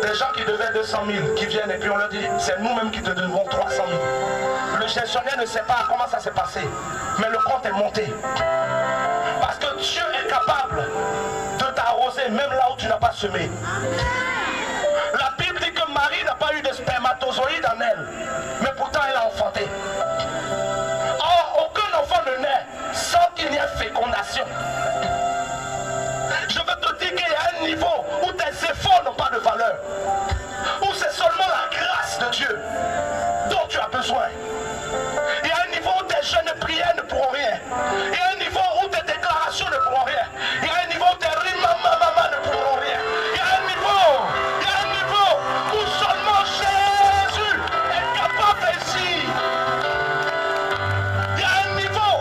Des gens qui devaient 200 000 qui viennent et puis on leur dit c'est nous-mêmes qui te devons 300 000. Le gestionnaire ne sait pas comment ça s'est passé, mais le compte est monté. Parce que Dieu est capable de t'arroser même là où tu n'as pas semé. La Bible dit que Marie n'a pas eu de spermatozoïde en elle, mais pourtant elle a enfanté. Or, aucun enfant ne naît sans qu'il y ait fécondation. Je veux te dire qu'il y a un niveau où tes efforts n'ont pas de valeur, où c'est seulement la grâce de Dieu dont tu as besoin. Il y a un niveau où tes jeûnes et prières ne pourront rien. Il y a un niveau où tes déclarations ne pourront rien. Il y a un niveau où tes rimamamama ne pourront rien. Il y a un niveau où seulement Jésus est capable d'agir. Il y a un niveau.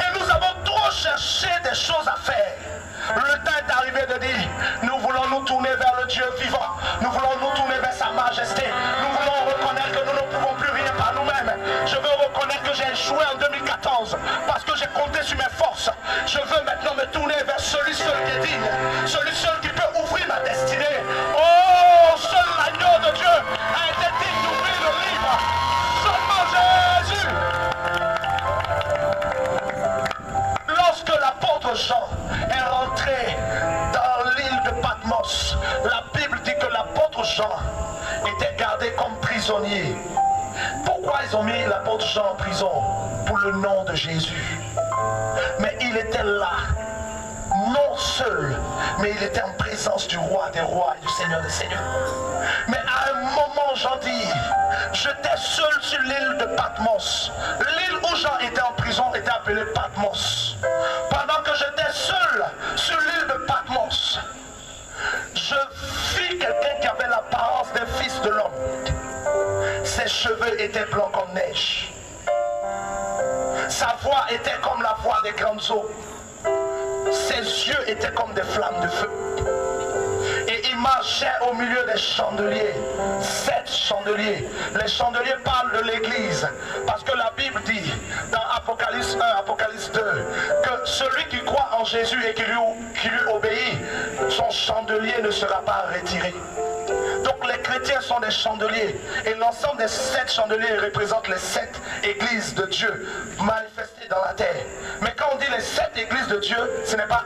Et nous avons trop cherché des choses à faire. Le temps est arrivé de dire, nous voulons nous tourner vers le Dieu vivant. Nous voulons nous tourner vers sa majesté. Nous voulons reconnaître que nous ne pouvons plus rien par nous-mêmes. Je veux reconnaître que j'ai échoué en 2014 parce que j'ai compté sur mes forces. Je veux maintenant me tourner vers celui seul qui est digne, celui seul qui peut ouvrir ma destinée. Oh, seul l'agneau de Dieu a été digne d'ouvrir le livre. Seulement Jésus. Lorsque l'apôtre Jean est rentré dans l'île de Patmos, la Bible dit que l'apôtre Jean était gardé comme prisonnier. Pourquoi ils ont mis l'apôtre Jean en prison? Pour le nom de Jésus. Mais il était là, non seul, mais il était en présence du roi des rois et du Seigneur des seigneurs. Mais à un moment, Jean dit, j'étais seul sur l'île de Patmos. L'île où Jean était en prison était appelée Patmos. Pendant que j'étais seul sur l'île de Patmos, je vis quelqu'un qui avait l'apparence d'un fils de l'homme. Ses cheveux étaient blancs comme neige. Sa voix était comme la voix des grandes eaux. Ses yeux étaient comme des flammes de feu. Et il marchait au milieu des chandeliers. 7 chandeliers. Les chandeliers parlent de l'église. Parce que la Bible dit, dans Apocalypse 1, Apocalypse 2, que celui qui croit en Jésus et qui lui obéit, son chandelier ne sera pas retiré. Donc les chrétiens sont des chandeliers. Et l'ensemble des 7 chandeliers représentent les 7 églises de Dieu manifestées dans la terre. Mais quand on dit les 7 églises de Dieu, ce n'est pas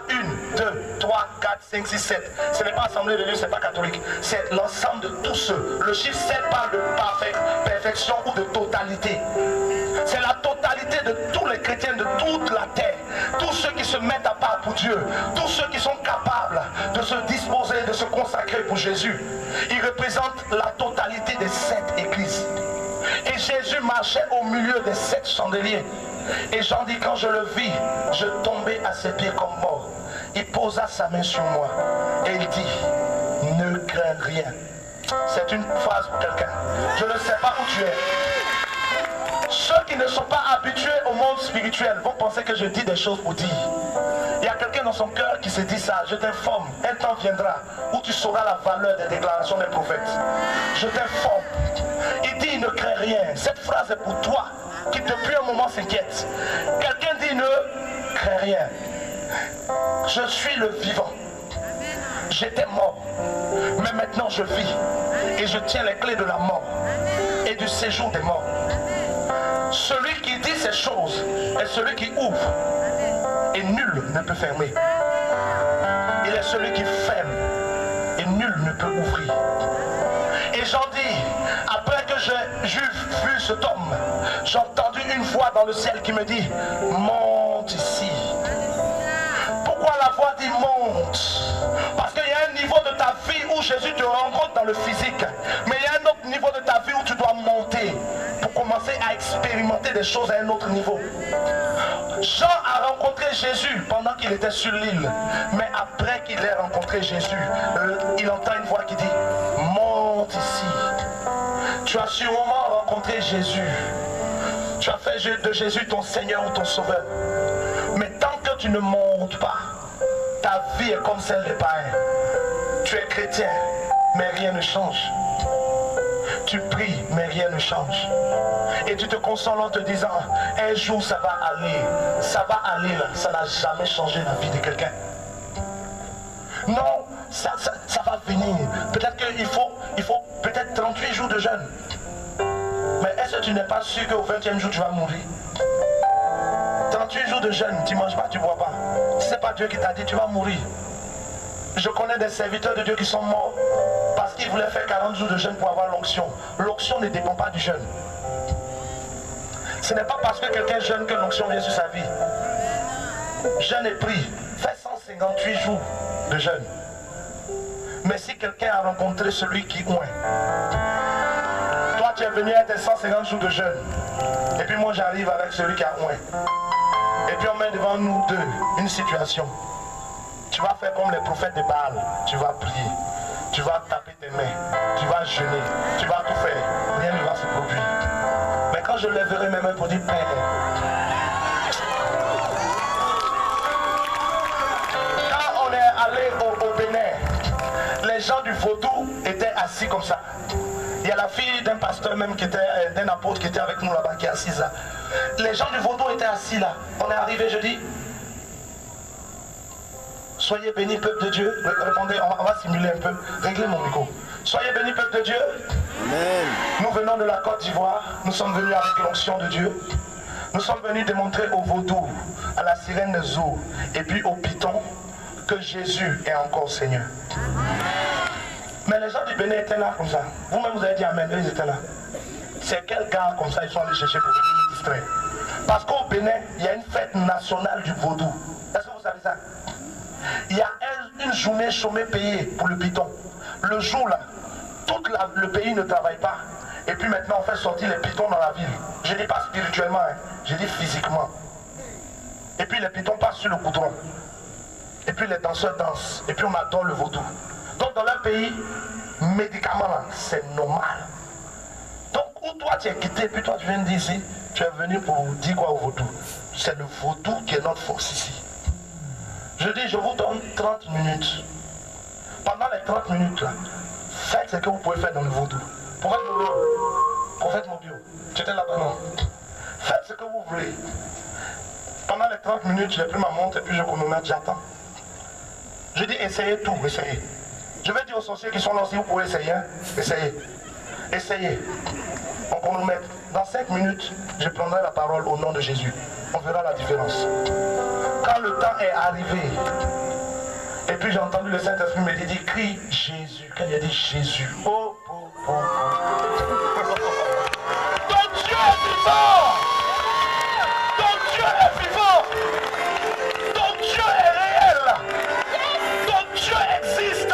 1, 2, 3, 4, 5, 6, 7. Ce n'est pas assemblée de Dieu, ce n'est pas catholique. C'est l'ensemble de tous ceux. Le chiffre 7 parle de perfection ou de totalité. C'est la totalité de tous les chrétiens de toute la terre. Tous ceux qui se mettent à part pour Dieu. Tous ceux qui sont capables de se disposer, de se consacrer pour Jésus. Ils représentent la totalité des 7 églises. Et Jésus marchait au milieu des 7 chandeliers. Et Jean dit, quand je le vis, je tombais à ses pieds comme mort. Il posa sa main sur moi. Et il dit, ne crains rien. C'est une phrase pour quelqu'un. Je ne sais pas où tu es. Ceux qui ne sont pas habitués au monde spirituel vont penser que je dis des choses pour dire. Il y a quelqu'un dans son cœur qui se dit ça. Je t'informe, un temps viendra où tu sauras la valeur des déclarations des prophètes. Je t'informe. Il dit ne crains rien. Cette phrase est pour toi qui depuis un moment s'inquiète. Quelqu'un dit ne crains rien. Je suis le vivant. J'étais mort, mais maintenant je vis. Et je tiens les clés de la mort et du séjour des morts. Celui qui dit ces choses est celui qui ouvre. Et nul ne peut fermer. Il est celui qui ferme. Et nul ne peut ouvrir. Et j'en dis, après que j'ai vu cet homme, j'ai entendu une voix dans le ciel qui me dit, monte ici. Pourquoi la voix dit monte? Parce qu'il y a un niveau de ta vie où Jésus te rencontre dans le physique. Mais il y a un autre niveau de ta vie où tu dois monter pour commencer à expérimenter des choses à un autre niveau. Jean a rencontré Jésus pendant qu'il était sur l'île. Mais après qu'il ait rencontré Jésus, il entend une voix qui dit, monte ici. Tu as sûrement rencontré Jésus. Tu as fait de Jésus ton Seigneur ou ton Sauveur. Mais tant que tu ne montes pas, ta vie est comme celle des païens. Tu es chrétien, mais rien ne change. Tu pries, mais rien ne change. Et tu te consoles en te disant, un jour ça va aller là. Ça n'a jamais changé la vie de quelqu'un. Non, ça va venir. Peut-être qu'il faut peut-être 38 jours de jeûne. Mais est-ce que tu n'es pas sûr qu'au 20e jour tu vas mourir? 38 jours de jeûne, tu ne manges pas, tu ne bois pas. Si ce n'est pas Dieu qui t'a dit, tu vas mourir. Je connais des serviteurs de Dieu qui sont morts parce qu'ils voulaient faire 40 jours de jeûne pour avoir l'onction. L'onction ne dépend pas du jeûne. Ce n'est pas parce que quelqu'un jeûne que l'onction vient sur sa vie. Jeûne et prie. Fais 158 jours de jeûne. Mais si quelqu'un a rencontré celui qui oint, toi tu es venu à tes 150 jours de jeûne, et puis moi j'arrive avec celui qui a oint, et puis on met devant nous deux une situation. Tu vas faire comme les prophètes de Baal, tu vas prier, tu vas taper tes mains, tu vas jeûner, tu vas tout faire, rien ne va se produire. Mais quand je lèverai mes mains pour dire Père, quand on est allé au Bénin, les gens du Vaudou étaient assis comme ça. Il y a la fille d'un pasteur même qui était, d'un apôtre qui était avec nous là-bas, qui est assise là. Les gens du Vaudou étaient assis là. On est arrivé, je dis, soyez bénis, peuple de Dieu. Répondez, on va simuler un peu. Réglez mon micro. Soyez bénis, peuple de Dieu. Amen. Nous venons de la Côte d'Ivoire. Nous sommes venus avec l'onction de Dieu. Nous sommes venus démontrer au Vaudou, à la sirène de Zou et puis au Python que Jésus est encore Seigneur. Mais les gens du Bénin étaient là comme ça. Vous-même vous avez dit Amen, ils étaient là. C'est quel gars comme ça ils sont allés chercher pour venir nous distraire? Parce qu'au Bénin, il y a une fête nationale du Vaudou. Est-ce que vous savez ça? Il y a une journée chômée payée pour le Python. Le jour là, tout le pays ne travaille pas. Et puis maintenant on fait sortir les Pythons dans la ville. Je ne dis pas spirituellement, hein, je dis physiquement. Et puis les Pythons passent sur le goudron. Et puis les danseurs dansent. Et puis on adore le Vaudou. Donc dans leur pays, médicaments là, c'est normal. Donc où toi tu es quitté, puis toi tu viens de dire ici, tu es venu pour dire quoi au Vaudou? C'est le Vaudou qui est notre force ici. Je dis, je vous donne 30 minutes. Pendant les 30 minutes là, faites ce que vous pouvez faire dans le Vaudou. Prophète Mobio, tu étais là-bas, non? Faites ce que vous voulez. Pendant les 30 minutes, j'ai pris ma montre et puis je chronomètre, j'attends. Je dis, essayez tout, essayez. Je vais dire aux sorciers qui sont là aussi, vous pouvez essayer, hein? Essayez. Essayez. On chronomètre. Dans 5 minutes, je prendrai la parole au nom de Jésus. On verra la différence. Quand le temps est arrivé, et puis j'ai entendu le Saint-Esprit me dire, crie Jésus. Quand il a dit Jésus, oh, oh, oh, oh. Ton Dieu est vivant! Ton Dieu est vivant! Ton Dieu est réel! Ton Dieu existe!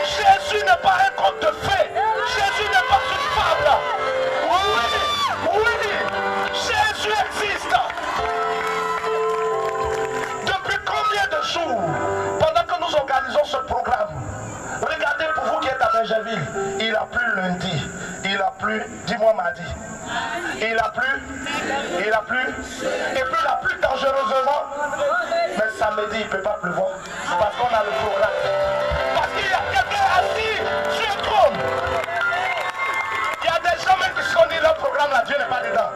Jésus n'est pas un conte de fées! Jésus n'est pas une fable! Oui! Oui! Jésus existe! Depuis combien de jours, pendant que nous organisons ce programme, regardez pour vous qui êtes à Benjaminville, il a plu lundi, il a plu, dis-moi mardi, il a plu, et puis il a plu dangereusement, mais samedi il ne peut pas pleuvoir, parce qu'on a le programme, parce qu'il y a quelqu'un assis sur le trône. Il y a des gens même qui se sont dit, le programme là, Dieu n'est pas dedans.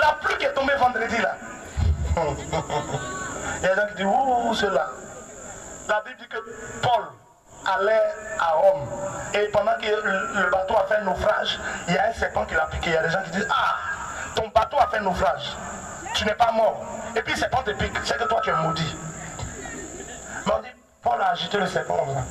La pluie qui est tombée vendredi là. Il y a des gens qui disent, ouh, cela. La Bible dit que Paul allait à Rome. Et pendant que le bateau a fait naufrage, il y a un serpent qui l'a piqué. Il y a des gens qui disent, ah, ton bateau a fait naufrage. Tu n'es pas mort. Et puis le serpent te pique. C'est que toi tu es maudit. Mais on dit, Paul a agité le serpent comme ça.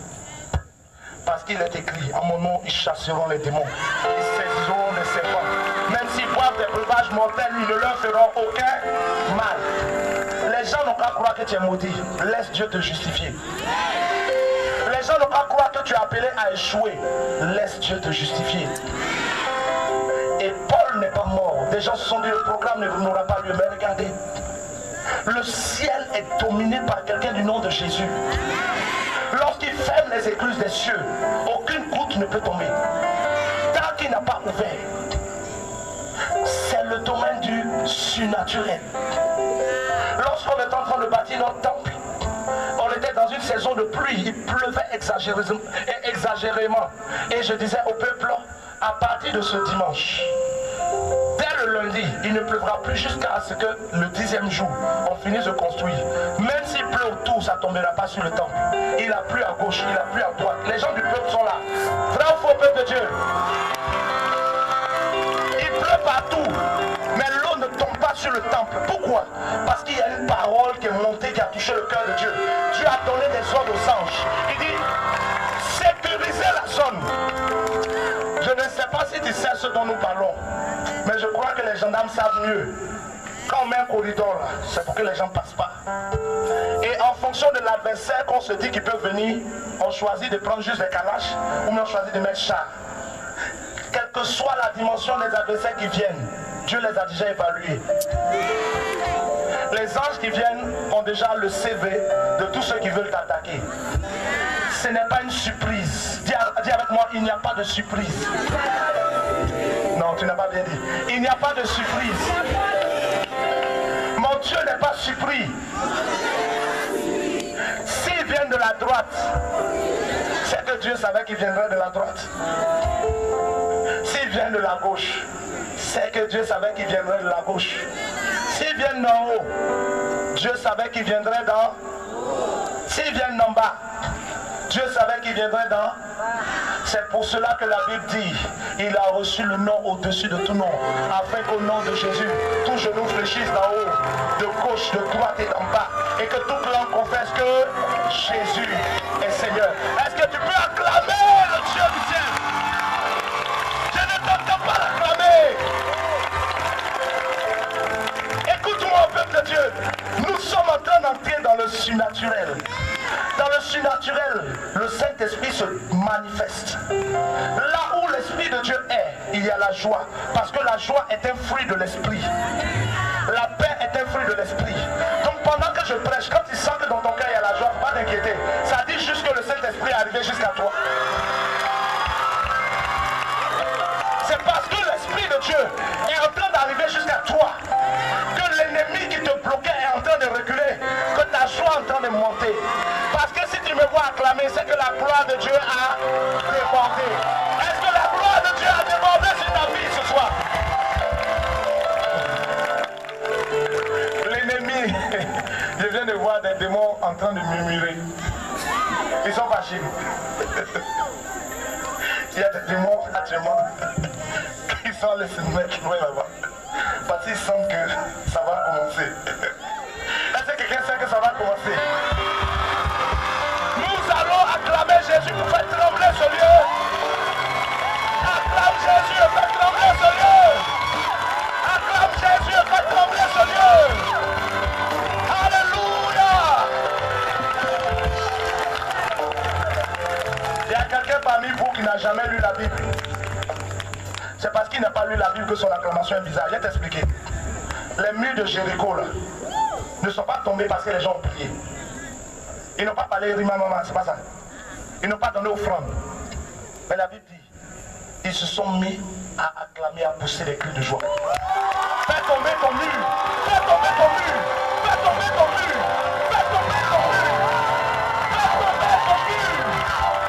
Parce qu'il est écrit, en mon nom, ils chasseront les démons. Ils saisiront les serpents. Même s'ils boivent des breuvages mortels, ils ne leur feront aucun mal. Les gens n'ont qu'à croire que tu es maudit. Laisse Dieu te justifier. Les gens n'ont qu'à croire que tu es appelé à échouer. Laisse Dieu te justifier. Et Paul n'est pas mort. Des gens se sont dit, le programme n'aura pas lieu. Mais regardez, le ciel est dominé par quelqu'un du nom de Jésus. Lorsqu'il ferme les écluses des cieux, aucune goutte ne peut tomber. Tant qu'il n'a pas ouvert, c'est le domaine du surnaturel. Lorsqu'on est en train de bâtir notre temple, on était dans une saison de pluie, il pleuvait exagérément. Et je disais au peuple, à partir de ce dimanche, dès le lundi, il ne pleuvra plus jusqu'à ce que le 10e jour, on finisse de construire. Même s'il pleut pleut autour, ça ne tombera pas sur le temple. Il a plu à gauche, il a plu à droite. Les gens du peuple sont là. Vrai ou faux peuple de Dieu? Il pleut partout, mais l'eau ne tombe pas sur le temple. Pourquoi? Parce qu'il y a une parole qui est montée, qui a touché le cœur de Dieu. Dieu a donné des ordres aux anges. Il dit, sécurisez la zone. Je ne sais pas si tu sais ce dont nous parlons, mais je crois que les gendarmes savent mieux. Quand on met un corridor là, c'est pour que les gens ne passent pas. Et en fonction de l'adversaire qu'on se dit qu'il peut venir, on choisit de prendre juste des calaches ou bien on choisit de mettre char. Quelle que soit la dimension des adversaires qui viennent, Dieu les a déjà évalués. Les anges qui viennent ont déjà le CV de tous ceux qui veulent t'attaquer. Ce n'est pas une surprise. Dis avec moi, il n'y a pas de surprise. Non, tu n'as pas bien dit. Il n'y a pas de surprise. Mon Dieu n'est pas surpris. S'ils viennent de la droite, c'est que Dieu savait qu'ils viendraient de la droite. S'ils viennent de la gauche, c'est que Dieu savait qu'ils viendraient de la gauche. S'ils viennent d'en haut, Dieu savait qu'ils viendraient d'en... S'ils viennent d'en bas, Dieu savait qu'il viendrait dans... C'est pour cela que la Bible dit, il a reçu le nom au-dessus de tout nom, afin qu'au nom de Jésus, tout genou fléchisse d'en haut, de gauche, de droite et d'en bas, et que toute langue confesse que Jésus est Seigneur. Est-ce que tu peux acclamer le Dieu du ciel? Je ne t'entends pas l'acclamer. Écoute-moi, peuple de Dieu, nous sommes en train d'entrer dans le surnaturel. Dans le surnaturel, le Saint-Esprit se manifeste. Là où l'Esprit de Dieu est, il y a la joie. Parce que la joie est un fruit de l'Esprit. La paix est un fruit de l'Esprit. Donc pendant que je prêche, quand tu sens que dans ton cœur il y a la joie, pas t'inquiéter. Ça dit juste que le Saint-Esprit est arrivé jusqu'à toi. C'est parce que l'Esprit de Dieu est en train d'arriver jusqu'à toi que l'ennemi qui te bloquait est en train de reculer, que ta joie est en train de monter. Parce que si tu me vois acclamer, c'est que la gloire de Dieu a débordé. Est-ce que la gloire de Dieu a débordé sur ta vie ce soir? L'ennemi, je viens de voir des démons en train de murmurer. Ils sont fâchés. Il y a des démons actuellement qui sont allés se mettre loin là-bas. Parce qu'ils sentent que ça va commencer. Est-ce que quelqu'un sait que ça va commencer? Nous allons acclamer Jésus pour faire trembler ce lieu. Acclame Jésus et fait trembler ce lieu. Acclame Jésus et fait trembler ce lieu. Alléluia. Il y a quelqu'un parmi vous qui n'a jamais lu la Bible. C'est parce qu'il n'a pas lu la Bible que son acclamation est bizarre. Je vais t'expliquer. Les murs de Jéricho là, ne sont pas tombés parce que les gens ont prié. Ils n'ont pas parlé rima maman, c'est pas ça. Ils n'ont pas donné offrande. Mais la Bible dit, ils se sont mis à acclamer, à pousser des cris de joie. Fais tomber ton mur. Fais tomber ton mur. Fais tomber ton mur. Fais tomber ton mur. Fais tomber ton mur.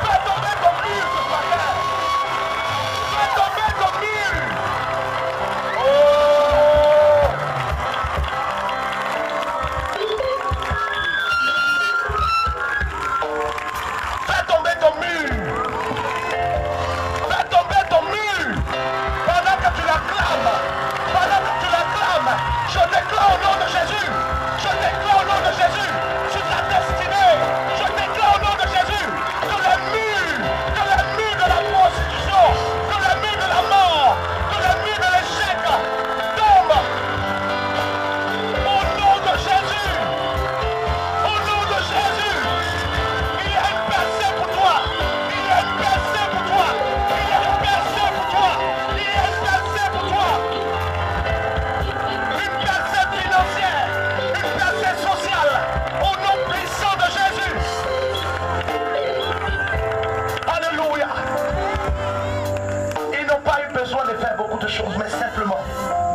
Fais tomber ton mur ce matin. Fais tomber ton mur. Oh! Fais tomber ton mur. Fais tomber ton mur. Pendant que tu l'acclames. Pendant que tu l'acclames. Je déclare au nom de Jésus. Je déclare au nom de Jésus. Sur ta destinée. Je déclare au nom de Jésus. Que les murs de la prostitution. Que les murs de la mort. Que les murs de l'échec. Tombent. Au nom de Jésus. Au nom de Jésus. Il y a une percée pour toi. Il y a une percée pour toi. Il y a une percée pour toi. Il y a une percée pour toi. Une percée financière. Une percée sociale. Au nom puissant de Jésus. Alléluia. Ils n'ont pas eu besoin de faire beaucoup de choses, mais simplement,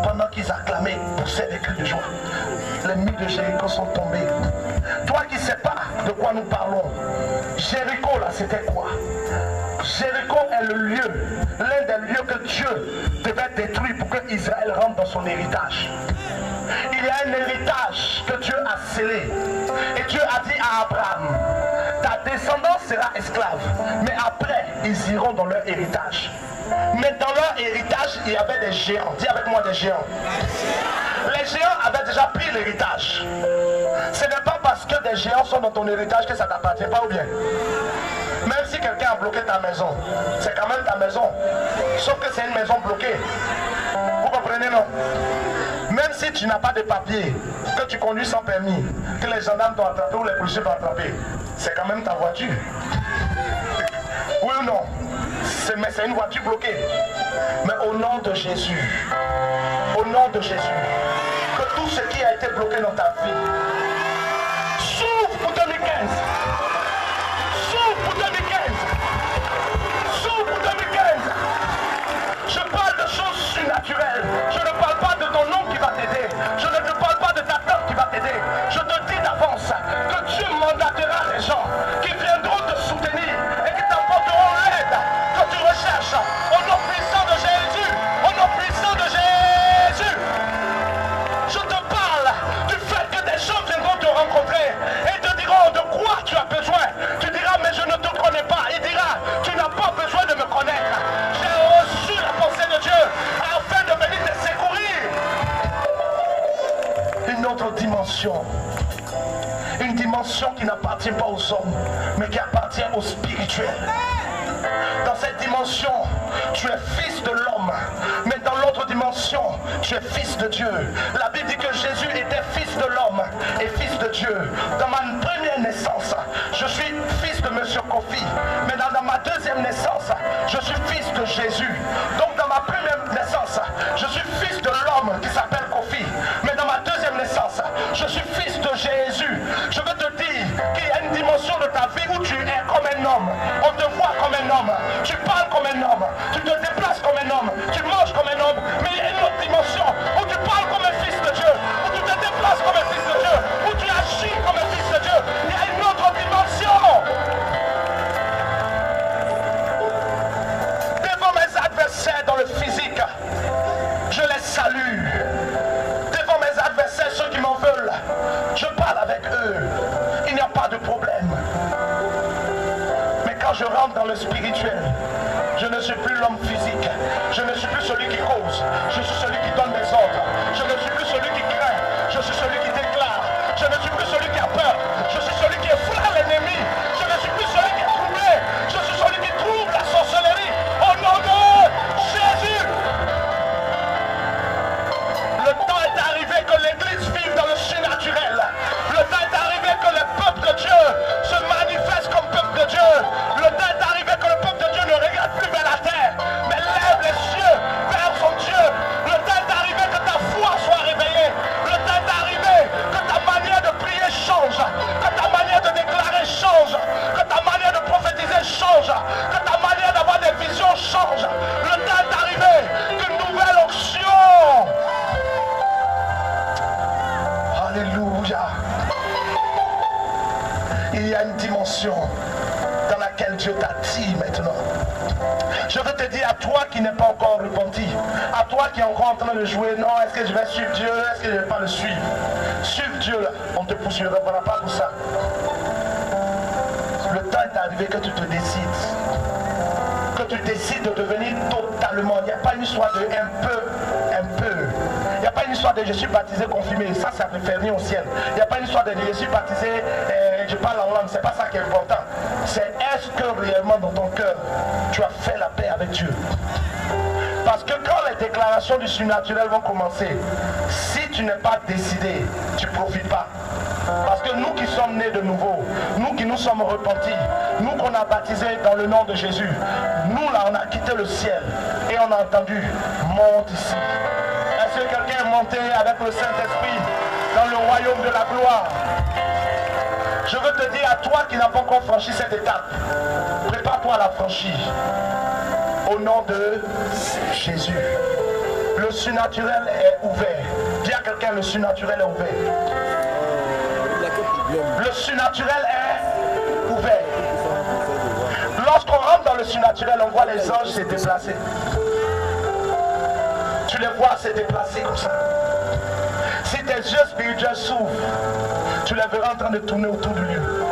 pendant qu'ils acclamaient, poussaient des cris de joie. Les murs de Jéricho sont tombés. Toi qui ne sais pas de quoi nous parlons, Jéricho là, c'était quoi? Jéricho est le lieu, l'un des lieux que Dieu devait détruire pour que Israël rentre dans son héritage. Il y a un héritage que Dieu a scellé. Et Dieu a dit à Abraham, ta descendance sera esclave, mais après, ils iront dans leur héritage. Mais dans leur héritage, il y avait des géants. Dis avec moi des géants. Les géants avaient déjà pris l'héritage. Ce n'est pas parce que des géants sont dans ton héritage que ça ne t'appartient pas ou bien. Même si quelqu'un a bloqué ta maison, c'est quand même ta maison. Sauf que c'est une maison bloquée. Vous comprenez, non? Même si tu n'as pas de papier, que tu conduis sans permis, que les gendarmes t'ont attrapé ou les policiers t'ont attrapé, c'est quand même ta voiture. Oui ou non? Mais c'est une voiture bloquée. Mais au nom de Jésus, au nom de Jésus, que tout ce qui a été bloqué dans ta vie s'ouvre pour 2015. S'ouvre pour 2015. S'ouvre pour 2015. Je parle de choses surnaturelles. Je ne parle pas de ton oncle qui va t'aider. Je ne te parle pas de ta tante qui va t'aider. Je te dis d'avance que Dieu mandatera les gens qui viendront te soutenir et qui t'apporteront l'aide que tu recherches. Au nom puissant de Jésus. Au nom puissant de Jésus. Je te parle du fait que des gens viendront te rencontrer et te diront de quoi tu as besoin. Tu diras mais je ne te connais pas. Il dira tu n'as pas besoin de me connaître. J'ai reçu la pensée de Dieu afin de venir te secourir. Une autre dimension. Une dimension qui n'appartient pas aux hommes mais qui appartient au spirituel. Dans cette dimension, tu es fils de l'homme. Mais dans l'autre dimension, tu es fils de Dieu. La Bible dit que Jésus était fils de l'homme et fils de Dieu. Dans ma première naissance, je suis fils de Monsieur Kofi. Mais dans ma deuxième naissance, je suis fils de Jésus. Donc dans ma première naissance, je suis fils de l'homme qui s'appelle Kofi. Mais dans ma deuxième naissance, je suis fils de Jésus. Je veux te dire qu'il y a une dimension de ta vie où tu es comme un homme. On te voit comme un homme. Tu parles comme un homme. Tu te déplaces comme un homme. Tu manges comme un homme. Mais il y a une autre dimension où tu parles comme un fils de Dieu. Où tu te déplaces comme un fils de Dieu. Où tu agis comme un fils de Dieu. Il y a une autre dimension. Devant mes adversaires dans le physique, je les salue. Devant mes adversaires, ceux qui m'en veulent, je parle avec eux. Il n'y a pas de problème. Mais quand je rentre dans le spirituel, je ne suis plus l'homme physique. Je ne suis plus celui qui cause. Je suis celui qui donne des ordres. Je ne suis plus celui qui craint. Je suis celui qui déclare. Je ne suis plus celui qui a peur. Je suis celui qui effraie l'ennemi. Je ne suis plus celui qui est troublé. Je suis celui qui trouve la sorcellerie. Au nom de Jésus. Le temps est arrivé que l'Église vive dans le surnaturel. Le temps est arrivé que le peuple de Dieu se manifeste comme peuple de Dieu. Le temps est arrivé que le peuple de Dieu ne regarde plus vers la terre, mais lève les cieux vers son Dieu. Le temps est arrivé que ta foi soit réveillée. Le temps est arrivé que ta manière de prier change, que ta manière de déclarer change, que ta manière de prophétiser change, que ta manière d'avoir des visions change. Le temps est arrivé qu'une nouvelle onction. Alléluia. Il y a une dimension dans laquelle Dieu t'attire maintenant. Je veux te dire à toi qui n'es pas encore repenti, à toi qui est encore en train de jouer, non, est-ce que je vais suivre Dieu, est-ce que je ne vais pas le suivre? Suivre Dieu, là, on ne te poursuivra pas pour ça. Le temps est arrivé que tu te décides. Que tu décides de devenir totalement. Il n'y a pas une histoire de un peu. Il n'y a pas une histoire de je suis baptisé, confirmé. Ça ne fait rien au ciel. Il n'y a pas une histoire de je suis baptisé, je parle en langue. C'est pas ça qui est important. C'est est-ce que réellement dans ton cœur, tu as fait la paix avec Dieu? Parce que quand les déclarations du surnaturel vont commencer, si tu n'es pas décidé, tu ne profites pas. Parce que nous qui sommes nés de nouveau, nous qui nous sommes repentis, nous qu'on a baptisés dans le nom de Jésus, nous là on a quitté le ciel et on a entendu monte ici. Est-ce que quelqu'un est monté avec le Saint-Esprit dans le royaume de la gloire? Je veux te dire à toi qui n'as pas encore franchi cette étape, prépare-toi à la franchir. Au nom de Jésus. Le surnaturel est ouvert. Dis à quelqu'un, le surnaturel est ouvert. Le surnaturel est ouvert. Lorsqu'on rentre dans le surnaturel, on voit les anges se déplacer. Tu les vois se déplacer comme ça. Si tes yeux spirituels s'ouvrent, tu les verras en train de tourner autour du lieu.